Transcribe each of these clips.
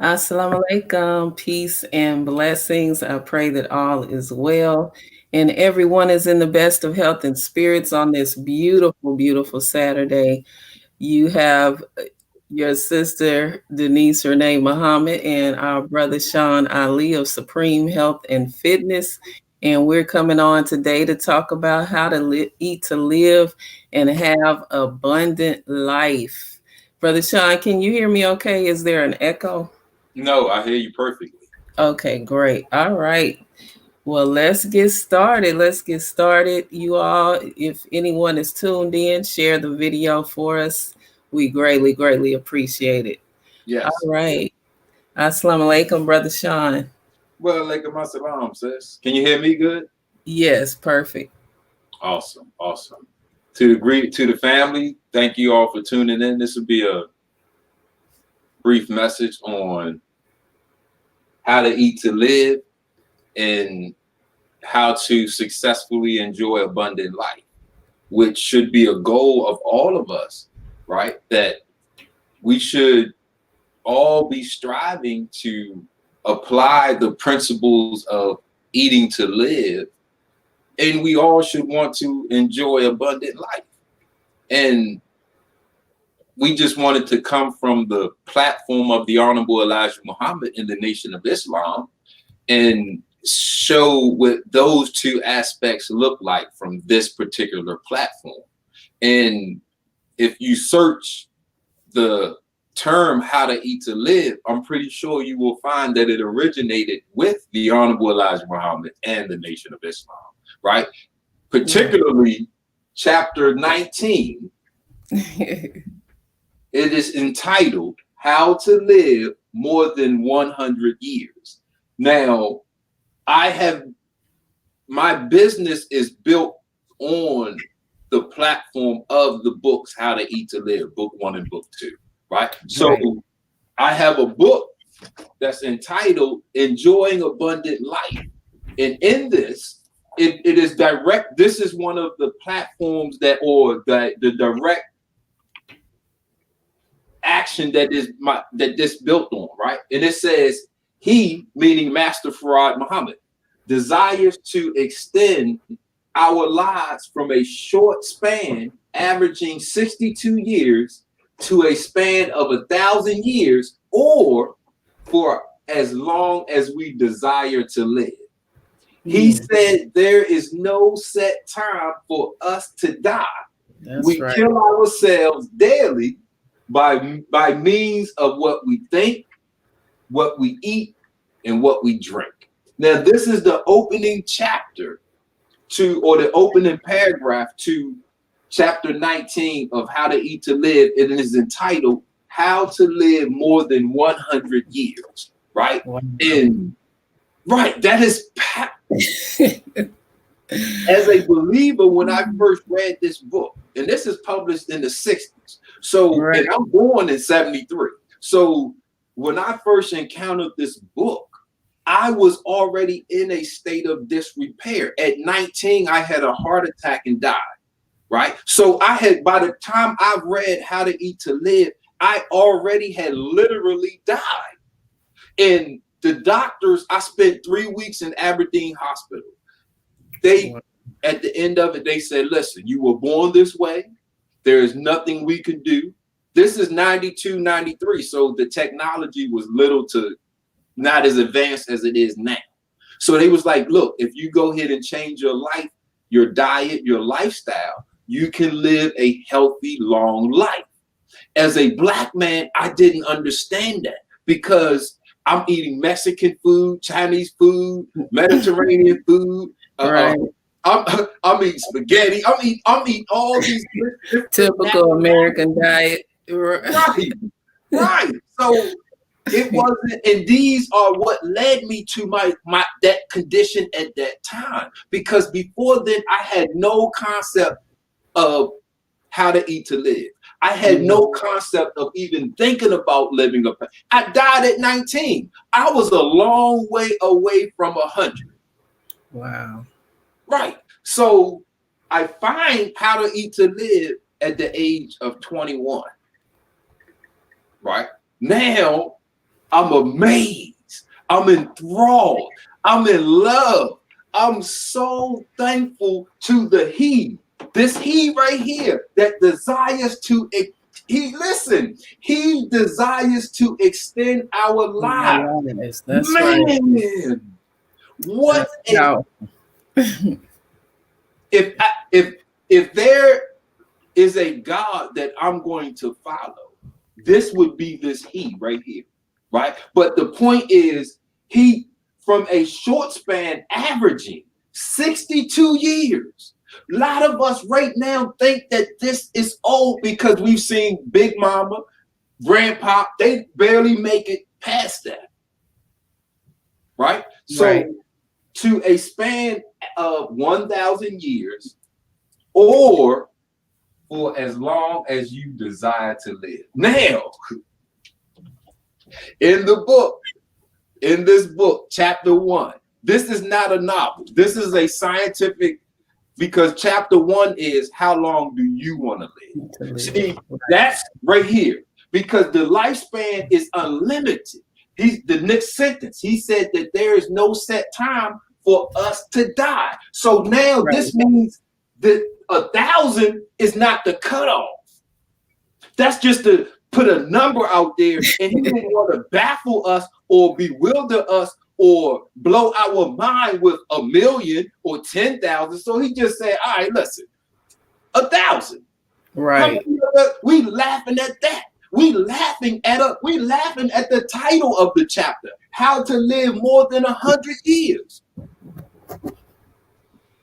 Assalamu alaikum, peace and blessings. I pray that all is well and everyone is in the best of health and spirits on this beautiful, beautiful Saturday. You have your sister Denise Renee Muhammad and our brother Sean Ali of Supreme Health and Fitness. And we're coming on today to talk about how to eat to live and have abundant life. Brother Sean, can you hear me okay? Is there an echo? No, I hear you perfectly. Okay, great. All right. Well, let's get started. Let's get started. You all, if anyone is tuned in, share the video for us. We greatly, greatly appreciate it. Yes. All right. Assalamu alaikum, Brother Sean. Well, alaikum assalam, sis. Can you hear me good? Yes, perfect. Awesome, awesome. To the family, thank you all for tuning in. This will be a brief message on how to eat to live and how to successfully enjoy abundant life, which should be a goal of all of us, right? That we should all be striving to apply the principles of eating to live, and we all should want to enjoy abundant life. And we just wanted to come from the platform of the Honorable Elijah Muhammad in the Nation of Islam and show what those two aspects look like from this particular platform. And if you search the term how to eat to live, I'm pretty sure you will find that it originated with the Honorable Elijah Muhammad and the Nation of Islam, right? Particularly chapter 19. It is entitled How to Live More Than 100 Years. Now, my business is built on the platform of the books How to Eat to Live, book 1 and book 2, right? So I have a book that's entitled Enjoying Abundant Life. And in this, it is direct. This is one of the platforms the direct action that this built on, right? And it says, he, meaning Master Farad Muhammad, desires to extend our lives from a short span averaging 62 years to a span of 1,000 years, or for as long as we desire to live. He said there is no set time for us to die. We kill ourselves daily by means of what we think, what we eat, and what we drink. Now, this is the opening chapter or the opening paragraph to chapter 19 of How to Eat to Live. It is entitled How to Live More Than 100 Years, right? Wow. And that is as a believer, when I first read this book, and this is published in the 60s. So, and I'm born in 73. So when I first encountered this book, I was already in a state of disrepair. At 19, I had a heart attack and died, right? So by the time I read How to Eat to Live, I already had literally died. And the doctors, I spent 3 weeks in Aberdeen Hospital. At the end of it, they said, listen, you were born this way. There is nothing we can do. This is 92, 93. So the technology was little to not as advanced as it is now. So they was like, look, if you go ahead and change your life, your diet, your lifestyle, you can live a healthy, long life. As a Black man, I didn't understand that because I'm eating Mexican food, Chinese food, Mediterranean food. Right. I'm eating spaghetti. I'm eating all these typical American diet. Right, right. So it wasn't, and these are what led me to my that condition at that time. Because before then, I had no concept of how to eat to live. I had no concept of even thinking about living up. I died at 19. I was a long way away from 100. Wow. Right. So I find how to eat to live at the age of 21. Right. Now I'm amazed. I'm enthralled. I'm in love. I'm so thankful to the He. This He right here that desires to, He desires to extend our lives. That's Man, right. what if there is a God that I'm going to follow, this would be this He right here, right? But the point is, He, from a short span averaging 62 years. A lot of us right now think that this is old because we've seen Big Mama, Grandpa, they barely make it past that. Right? So to a span of 1,000 years, or for as long as you desire to live. Now, in this book, chapter 1, this is not a novel. This is a scientific, because chapter 1 is how long do you want to live? See, that's right here, because the lifespan is unlimited. The next sentence, he said that there is no set time for us to die. So now this means that 1,000 is not the cutoff. That's just to put a number out there, and he didn't want to baffle us or bewilder us or blow our mind with 1,000,000 or 10,000. So he just said, all right, listen, 1,000. Right. We laughing at that. We laughing at the title of the chapter, How to Live More Than 100 Years.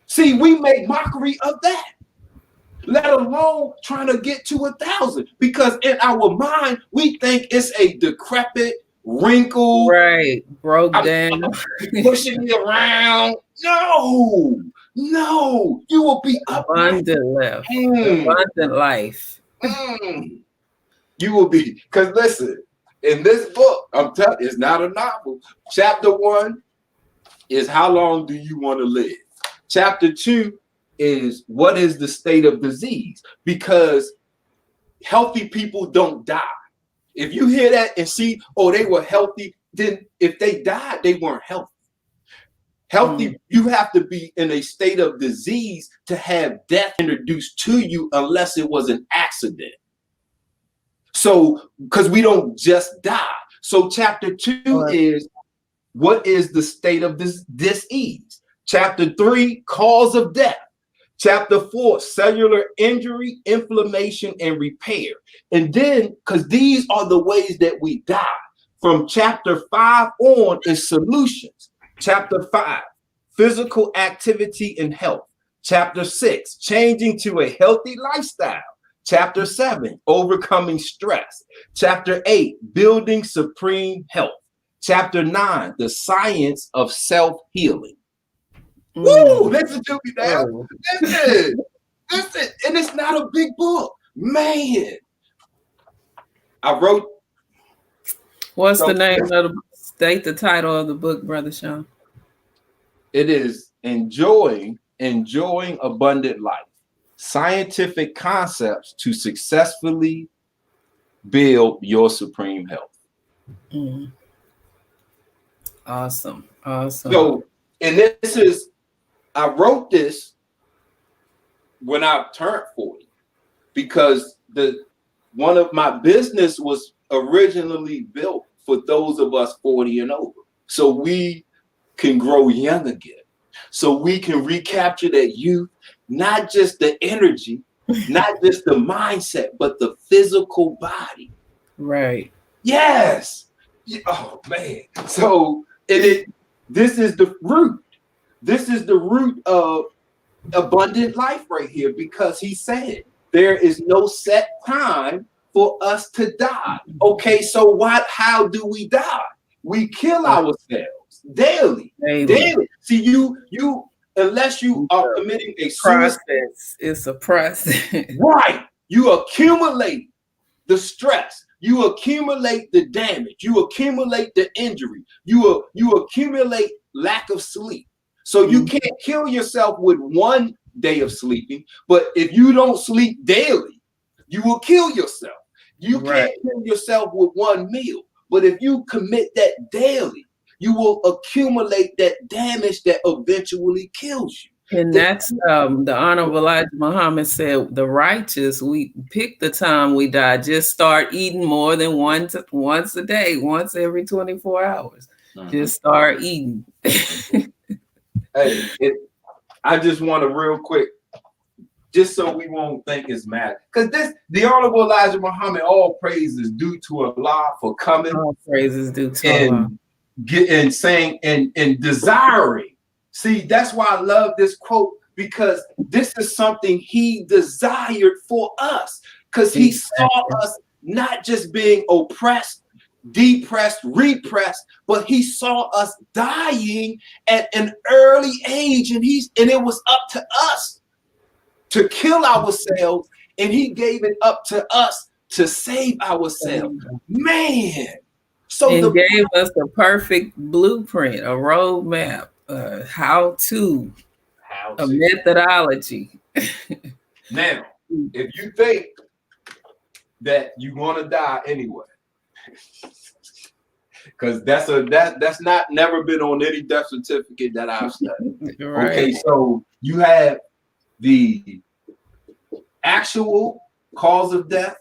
See, we make mockery of that, let alone trying to get to 1,000, because in our mind, we think it's a decrepit, wrinkled, broke down, pushing me around. No, you will be abundant abundant life. You will be, because listen, in this book, I'm telling you, it's not a novel. Chapter 1 is how long do you want to live? Chapter 2 is what is the state of disease? Because healthy people don't die. If you hear that and see, oh, they were healthy, then if they died, they weren't healthy. Healthy, you have to be in a state of disease to have death introduced to you unless it was an accident. So, because we don't just die. So chapter 2 is what is the state of this disease? Chapter 3, cause of death. Chapter 4, cellular injury, inflammation, and repair. And then, because these are the ways that we die, from chapter 5 on is solutions. Chapter 5, physical activity and health. Chapter 6, changing to a healthy lifestyle. Chapter 7, overcoming stress. Chapter 8, building supreme health. Chapter 9, the science of self-healing. Woo! Listen to me now. Listen. And it's not a big book. Man. I wrote. What's the name of the title of the book, Brother Sean? It is Enjoying Abundant Life. Scientific concepts to successfully build your supreme health. Awesome. So, and this is, I wrote this when I turned 40, because one of my business was originally built for those of us 40 and over. So we can grow young again. So we can recapture that youth, not just the energy, not just the mindset, but the physical body. Right. Yes. Oh man. So this is the root. This is the root of abundant life right here, because he said there is no set time for us to die. Okay, so how do we die? We kill ourselves daily. See, you unless you are committing a process. It's a process. Right. You accumulate the stress. You accumulate the damage. You accumulate the injury. You accumulate lack of sleep. So you can't kill yourself with one day of sleeping, but if you don't sleep daily, you will kill yourself. You can't kill yourself with one meal, but if you commit that daily, you will accumulate that damage that eventually kills you. And that's the Honorable Elijah Muhammad said, the righteous, we pick the time we die, just start eating more than once a day, once every 24 hours. Just start eating. Hey, I just want to real quick, just so we won't think it's mad, because the Honorable Elijah Muhammad, all praise is due to Allah for coming. All praise is due to Allah. And saying and desiring. See, that's why I love this quote, because this is something he desired for us, because he saw us not just being oppressed, depressed, repressed, but he saw us dying at an early age, and it was up to us to kill ourselves, and he gave it up to us to save ourselves. Man. So and gave us a perfect blueprint, a roadmap, how to, a methodology. Now, if you think that you're gonna die anyway, because that's not never been on any death certificate that I've studied. Right. Okay, so you have the actual cause of death,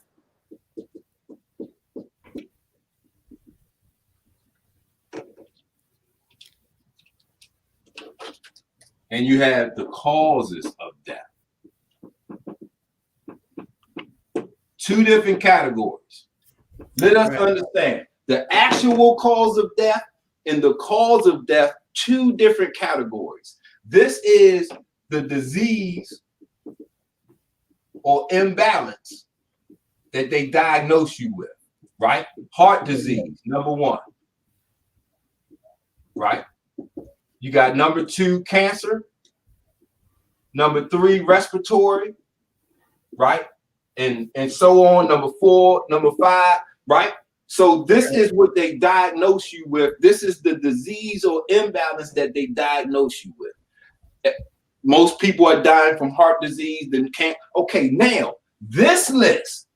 and you have the causes of death. Two different categories. Let us understand the actual cause of death and the cause of death, two different categories. This is the disease or imbalance that they diagnose you with, right? Heart disease, number one, right? You got number two, cancer. Number three, respiratory, right? And so on. Number four, number five, right? So this is what they diagnose you with. This is the disease or imbalance that they diagnose you with. Most people are dying from heart disease, then can't. Okay, now this list,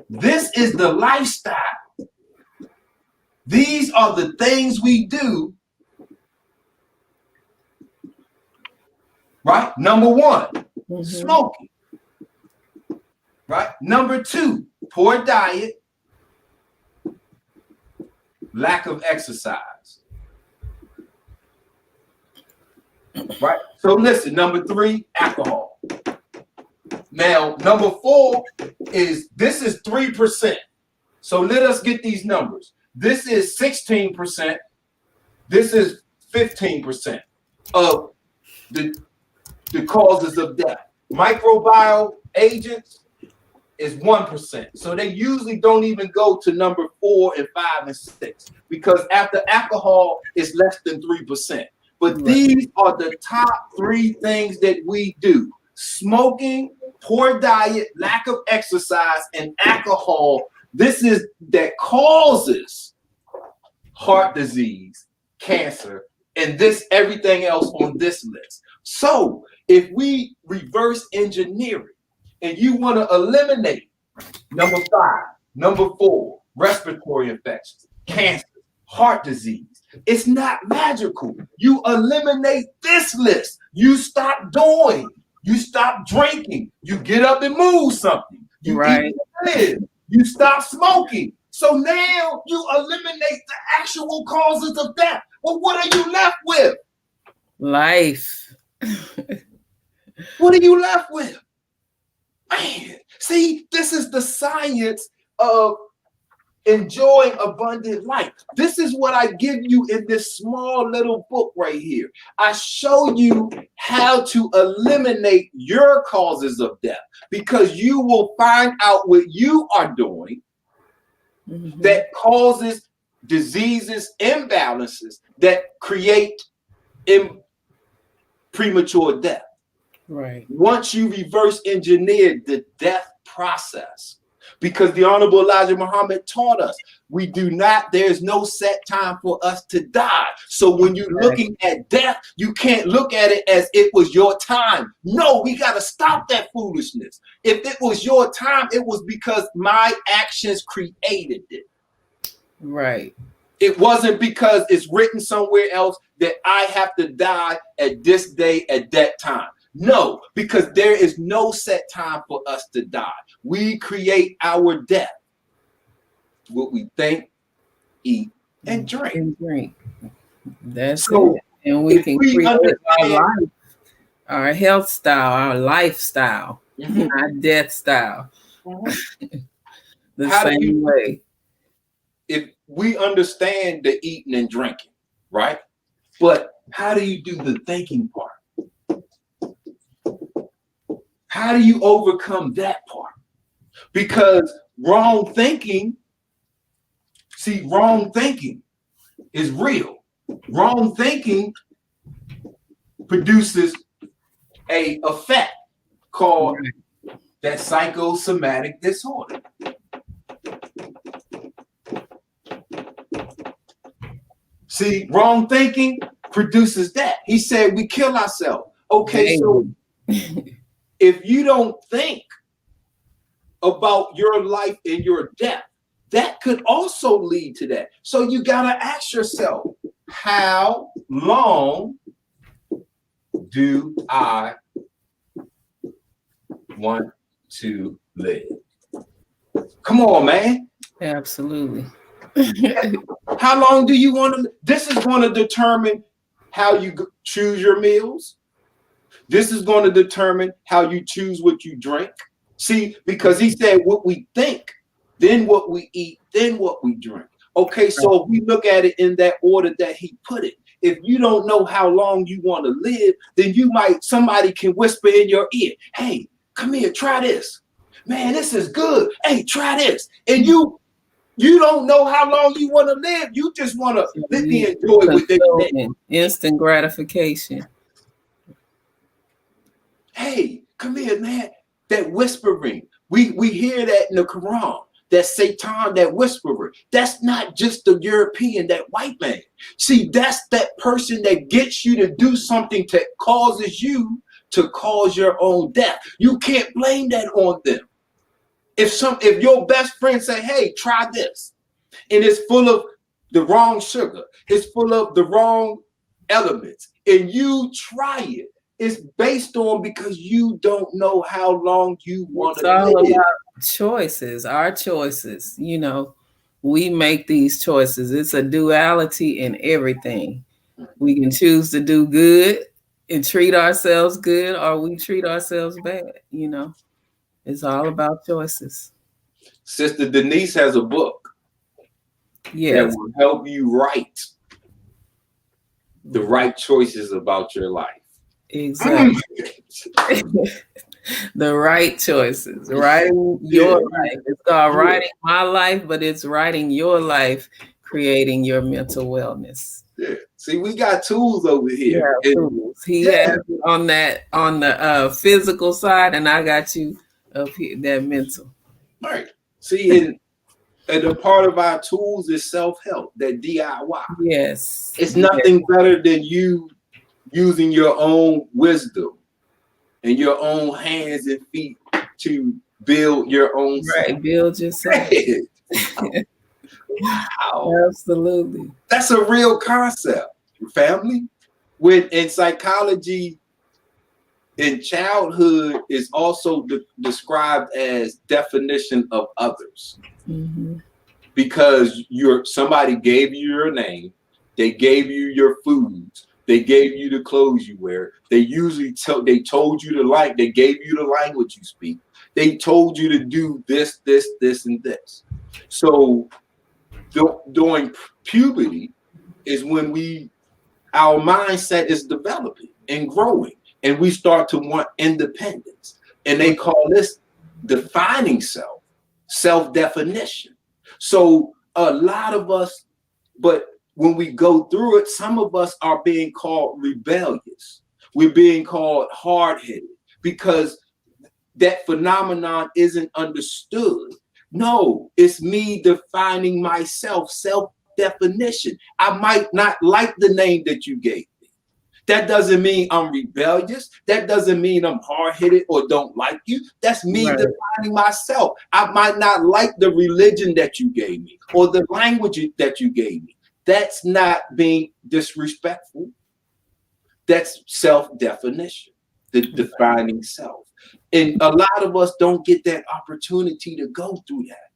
this is the lifestyle. These are the things we do. Right? Number one, smoking. Right? Number two, poor diet, lack of exercise. Right? So listen, number three, alcohol. Now, number four is 3%. So let us get these numbers. This is 16%. This is 15% of the causes of death. Microbial agents is 1%. So they usually don't even go to number 4 and 5 and 6, because after alcohol, it's less than 3%. But these are the top 3 things that we do: smoking, poor diet, lack of exercise, and alcohol. This is that causes heart disease, cancer, and everything else on this list. So if we reverse engineer it, and you want to eliminate number 5, number 4, respiratory infections, cancer, heart disease, it's not magical. You eliminate this list. You stop doing. You stop drinking. You get up and move something. You eat, you stop smoking. So now you eliminate the actual causes of death. Well, what are you left with? Life. What are you left with? Man, see, this is the science of enjoying abundant life. This is what I give you in this small little book right here. I show you how to eliminate your causes of death, because you will find out what you are doing that causes diseases, imbalances that create premature death. Right. Once you reverse engineer the death process, because the Honorable Elijah Muhammad taught us, there's no set time for us to die. So when you're looking at death, you can't look at it as it was your time. No, we got to stop that foolishness. If it was your time, it was because my actions created it. Right. It wasn't because it's written somewhere else that I have to die at this day at that time. No, because there is no set time for us to die. We create our death. What we think, eat, and drink. That's so it. And we can create our life, our health style, our lifestyle, our death style. The same way. If we understand the eating and drinking, right? But how do you do the thinking part? How do you overcome that part? Because wrong thinking is real. Wrong thinking produces a effect called that psychosomatic disorder. See, wrong thinking produces that. He said we kill ourselves. Okay, so if you don't think about your life and your death, that could also lead to that. So you got to ask yourself, how long do I want to live? Come on, man. Absolutely. How long do you want to live? This is going to determine how you choose your meals. This is going to determine how you choose what you drink. See, because he said what we think, then what we eat, then what we drink. Okay, so if we look at it in that order that he put it, if you don't know how long you want to live, then somebody can whisper in your ear, hey, come here, try this. Man, this is good. Hey, try this. And you don't know how long you want to live. You just want to let me enjoy what they did. Instant gratification. Hey, come here, man. That whispering. We hear that in the Quran. That Satan, that whisperer. That's not just the European, that white man. See, that's that person that gets you to do something that causes you to cause your own death. You can't blame that on them. If your best friend say, hey, try this, and it's full of the wrong sugar, it's full of the wrong elements, and you try it, it's based on because you don't know how long you want to live. It's all about choices, our choices. You know, we make these choices. It's a duality in everything. We can choose to do good and treat ourselves good, or we treat ourselves bad, you know. It's all about choices. Sister Denise has a book that will help you write the right choices about your life. Exactly. The right choices, writing your life. It's called writing my life, but it's writing your life, creating your mental wellness. Yeah. See, we got tools over here. Tools. He has it on the physical side, and I got you up here, that mental. Right. See, and a part of our tools is self-help, that DIY. Yes. It's nothing better than you using your own wisdom and your own hands and feet to build your own self. Build yourself. Wow. Absolutely. That's a real concept, family. In psychology, in childhood is also described as definition of others. Mm-hmm. Because somebody gave you your name, they gave you your foods, They gave you the clothes you wear. They told you they gave you the language you speak. They told you to do this, and this. So during puberty is when our mindset is developing and growing, and we start to want independence. And they call this defining self-definition. So a lot of us, but when we go through it, some of us are being called rebellious. We're being called hard-headed because that phenomenon isn't understood. No, it's me defining myself, self-definition. I might not like the name that you gave me. That doesn't mean I'm rebellious. That doesn't mean I'm hard-headed or don't like you. That's me defining myself. I might not like the religion that you gave me or the language that you gave me. That's not being disrespectful. That's self-definition, the defining self. And a lot of us don't get that opportunity to go through that.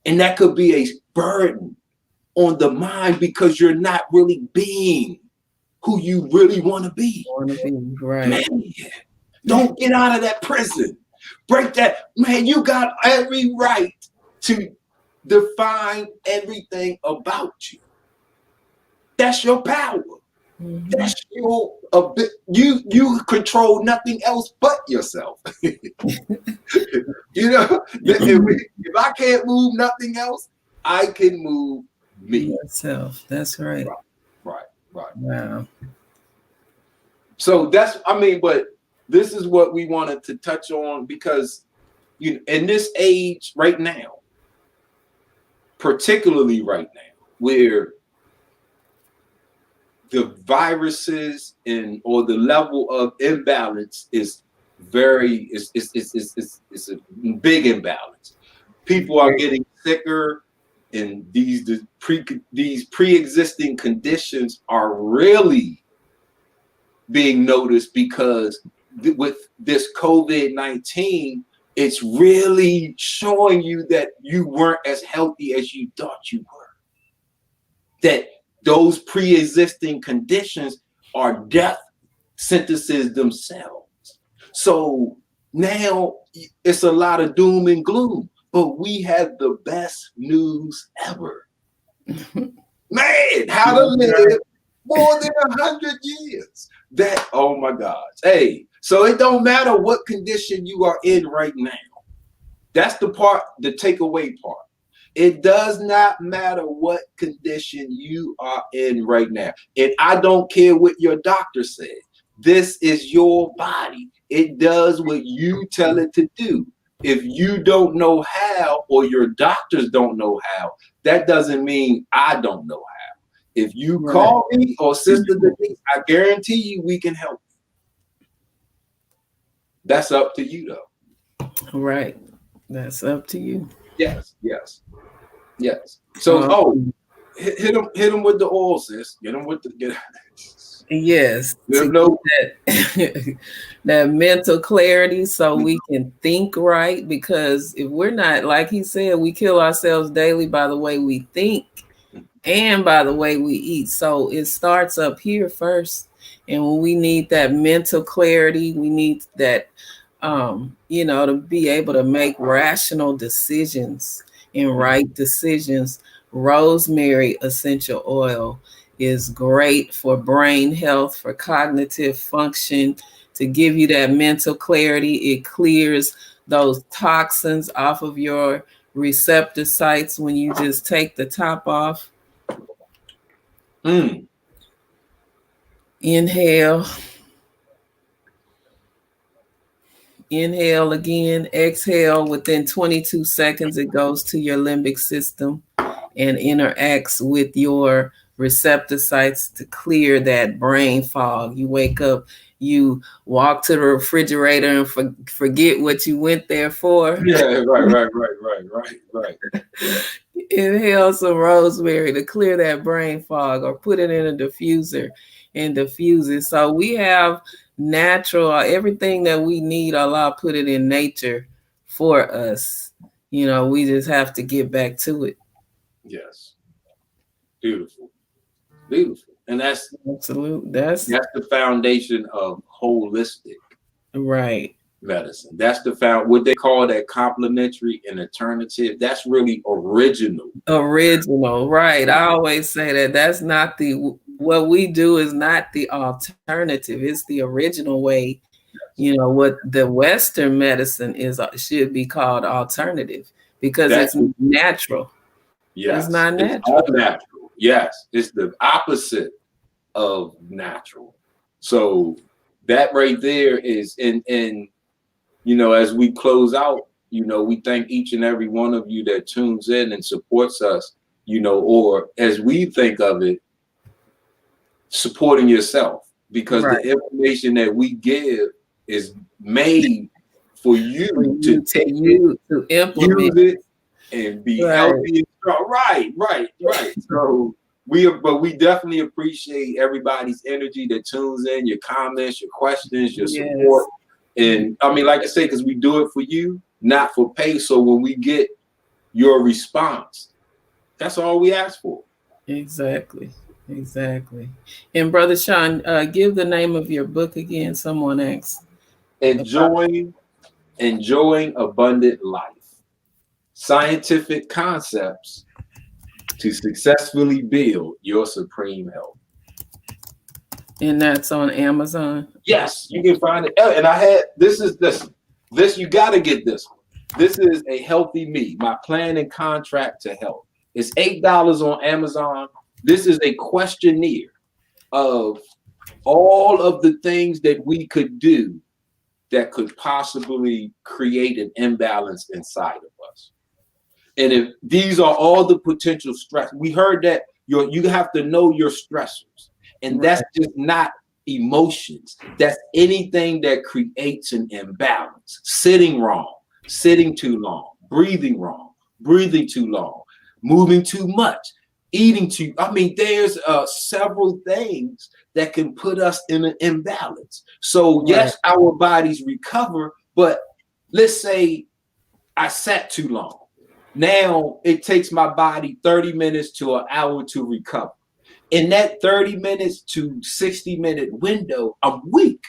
And that could be a burden on the mind because you're not really being who you really want to be. Right. Man, don't get out of that prison. Break that. Man, you got every right to define everything about you. That's your power. Mm-hmm. That's your you control nothing else but yourself. You know, if I can't move nothing else, I can move me. Yourself. That's right. Right. Wow. So but this is what we wanted to touch on because in this age right now, particularly right now, where the viruses or the level of imbalance is it's a big imbalance. People are getting sicker, and these pre-existing conditions are really being noticed because with this COVID-19, it's really showing you that you weren't as healthy as you thought you were. That those pre-existing conditions are death sentences themselves. So now it's a lot of doom and gloom, but we have the best news ever. Man, how to live more than 100 years. Oh my gosh. Hey, so it don't matter what condition you are in right now. That's the takeaway part. It does not matter what condition you are in right now. And I don't care what your doctor said. This is your body. It does what you tell it to do. If you don't know how, or your doctors don't know how, that doesn't mean I don't know how. If you call me or Sister Denise, I guarantee you we can help you. That's up to you, though. Right. That's up to you. Yes. So, hit him with the oil, sis. Get him with the. Yes. That mental clarity so we can think right, because if we're not, like he said, we kill ourselves daily by the way we think and by the way we eat. So it starts up here first. And when we need that mental clarity, we need that, to be able to make rational decisions and right decisions. Rosemary essential oil is great for brain health, for cognitive function, to give you that mental clarity. It clears those toxins off of your receptor sites when you just take the top off. Inhale. Inhale again, exhale. Within 22 seconds, it goes to your limbic system and interacts with your receptor sites to clear that brain fog. You wake up, you walk to the refrigerator and forget what you went there for. Yeah, right. Inhale some rosemary to clear that brain fog, or put it in a diffuser and diffuse it. So we have natural, everything that we need, Allah put it in nature for us. We just have to get back to it. Yes. Beautiful. And that's Absolutely. That's the foundation of holistic right. medicine. That's what they call that complementary and alternative. That's really original. Original, right. I always say that that's not what we do is not the alternative. It's the original way. You know, what the Western medicine is should be called alternative because it's natural. Yes. It's not natural. It's all natural. Yes. It's the opposite of natural. So that right there is and you know, as we close out, you know, we thank each and every one of you that tunes in and supports us, you know, or as we think of it, supporting yourself, because the information that we give is made for you to implement, use it, and be healthy and strong. Right. So we definitely appreciate everybody's energy that tunes in, your comments, your questions, your support. And I mean, like I say, because we do it for you, not for pay. So when we get your response, that's all we ask for. Exactly. And Brother Sean, give the name of your book again. Someone asked. Enjoying Abundant Life. Scientific concepts to successfully build your supreme health. And that's on Amazon. Yes, you can find it. And I had this you got to get this one. This is A Healthy Me, my plan and contract to health. It's $8 on Amazon. This is a questionnaire of all of the things that we could do that could possibly create an imbalance inside of us. And if these are all the potential stress, we heard that you have to know your stressors. And that's just not emotions. That's anything that creates an imbalance. Sitting wrong, sitting too long, breathing wrong, breathing too long, moving too much, eating too. I mean, there's several things that can put us in an imbalance. So yes, our bodies recover, but let's say I sat too long. Now it takes my body 30 minutes to an hour to recover. In that 30 minutes to 60-minute window, I'm weak.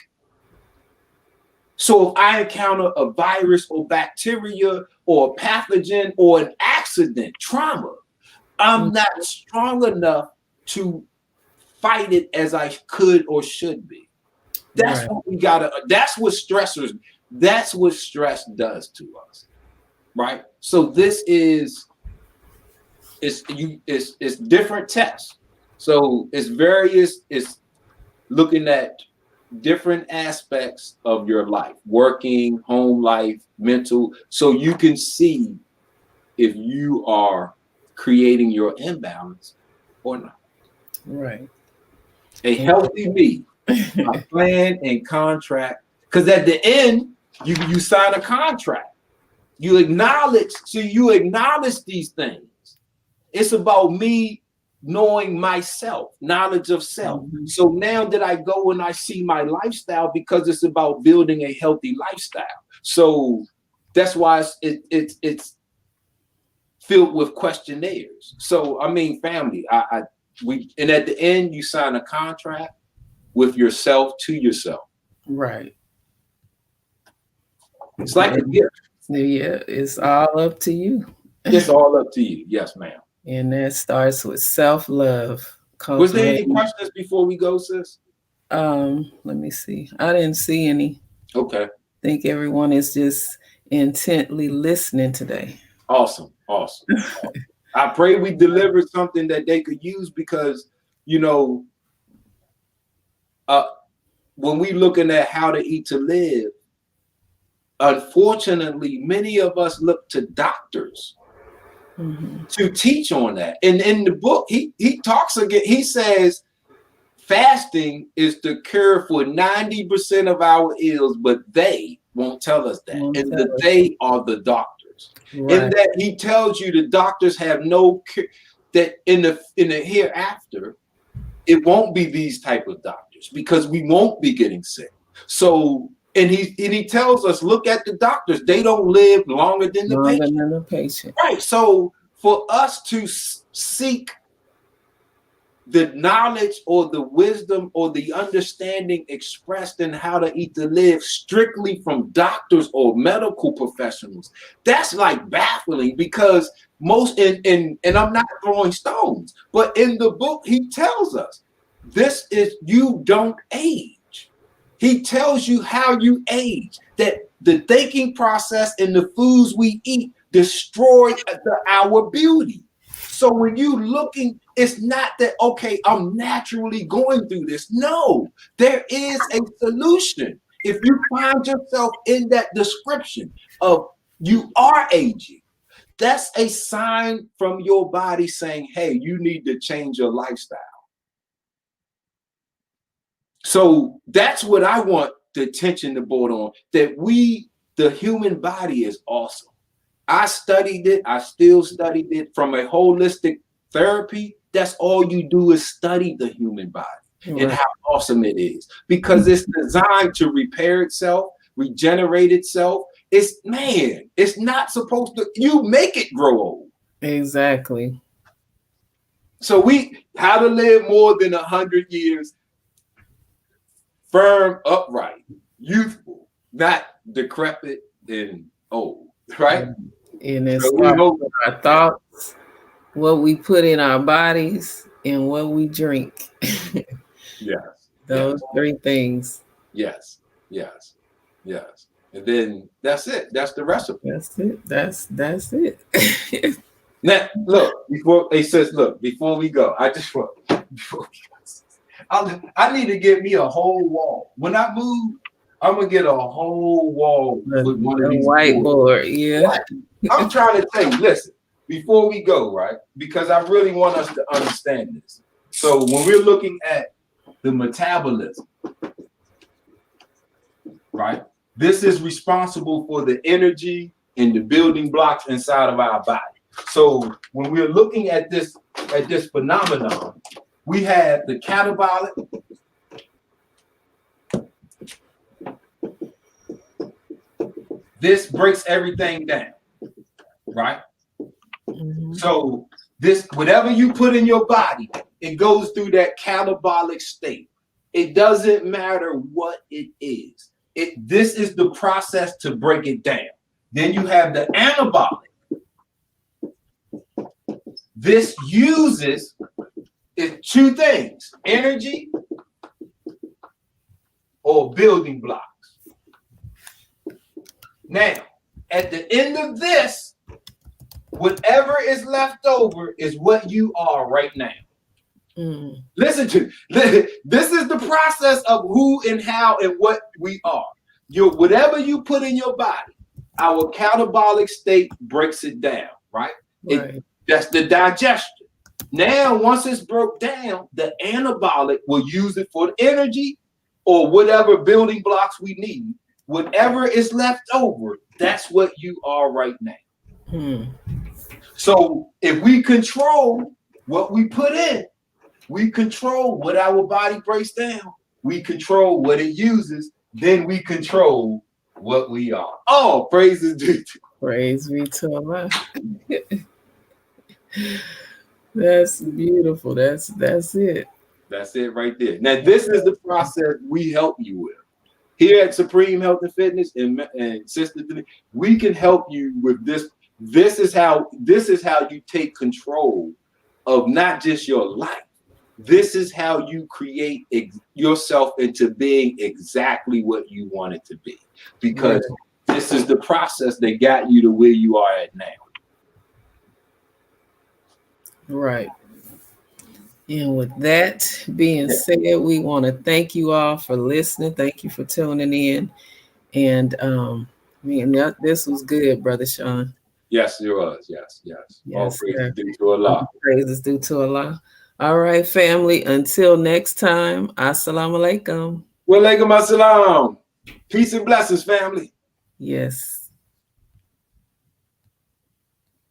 So if I encounter a virus or bacteria or a pathogen or an accident, trauma, I'm not strong enough to fight it as I could or should be. That's what we gotta, that's what stress does to us. Right? So this is it's different tests. So it's looking at different aspects of your life, working, home life, mental, so you can see if you are creating your imbalance or not. Right. A Healthy Me, a plan and contract, because at the end, you sign a contract. You acknowledge these things. It's about me knowing myself, knowledge of self. So now that I go and I see my lifestyle, because it's about building a healthy lifestyle. So that's why it's filled with questionnaires. So I mean, family, and at the end you sign a contract with yourself to yourself. Right. It's like a gift. Yeah, it's all up to you. It's all up to you. Yes, ma'am. And that starts with self-love. Was there any questions before we go, sis? Let me see. I didn't see any. Okay. I think everyone is just intently listening today. Awesome. I pray we delivered something that they could use, because, you know, when we looking at how to eat to live, unfortunately, many of us look to doctors to teach on that. And in the book, he talks again. He says fasting is the cure for 90% of our ills, but they won't tell us that. They are the doctors. Right. And that he tells you the doctors have no cure, that in the hereafter, it won't be these type of doctors, because we won't be getting sick. So and he tells us, look at the doctors. They don't live longer than the patient. Right. So for us to seek the knowledge or the wisdom or the understanding expressed in how to eat to live strictly from doctors or medical professionals, that's like baffling, because most and I'm not throwing stones, but in the book he tells us this is, you don't age. He tells you how you age, that the thinking process and the foods we eat destroy our beauty. So when you looking, it's not that, okay, I'm naturally going through this. No, there is a solution. If you find yourself in that description of you are aging, that's a sign from your body saying, hey, you need to change your lifestyle. So that's what I want the attention to board on, that the human body is awesome. I studied it. I still studied it from a holistic therapy. That's all you do is study the human body and how awesome it is, because it's designed to repair itself, regenerate itself. It's not supposed to, you make it grow old. Exactly. So how to live more than 100 years, firm, upright, youthful, not decrepit and old, right? And it's our thoughts, what we put in our bodies, and what we drink. Yes. Those three things. Yes. And then that's it. That's the recipe. That's it. Now, look, before we go, I need to get me a whole wall. When I move, I'm gonna get a whole wall with one of these whiteboard. Yeah. I'm trying to tell you, listen, before we go, right? Because I really want us to understand this. So when we're looking at the metabolism, right? This is responsible for the energy and the building blocks inside of our body. So when we're looking at this phenomenon, we have the catabolic, this breaks everything down, right? Mm-hmm. So whatever you put in your body, it goes through that catabolic state. It doesn't matter what it is. This is the process to break it down. Then you have the anabolic. This uses two things: energy or building blocks. Now, at the end of this, whatever is left over is what you are right now. Mm. Listen to this is the process of who and how and what we are. Whatever you put in your body, our catabolic state breaks it down, right? That's the digestion. Now, once it's broke down, the anabolic will use it for the energy or whatever building blocks we need. Whatever is left over, that's what you are right now. Hmm. So if we control what we put in, we control what our body breaks down, we control what it uses, then we control what we are. Oh, praise be to Allah. That's beautiful. That's it. That's it right there. Now, this is the process we help you with. Here at Supreme Health and Fitness and Sister Denise, we can help you with this. This is how you take control of not just your life. This is how you create yourself into being exactly what you want it to be. Because this is the process that got you to where you are at now. Right. And with that being said, we want to thank you all for listening. Thank you for tuning in. And this was good, Brother Sean. Yes, it was. Yes. All praises due to Allah. Praises due to Allah. All right, family. Until next time, assalamu alaikum. Wa alaikum assalam. Peace and blessings, family. Yes.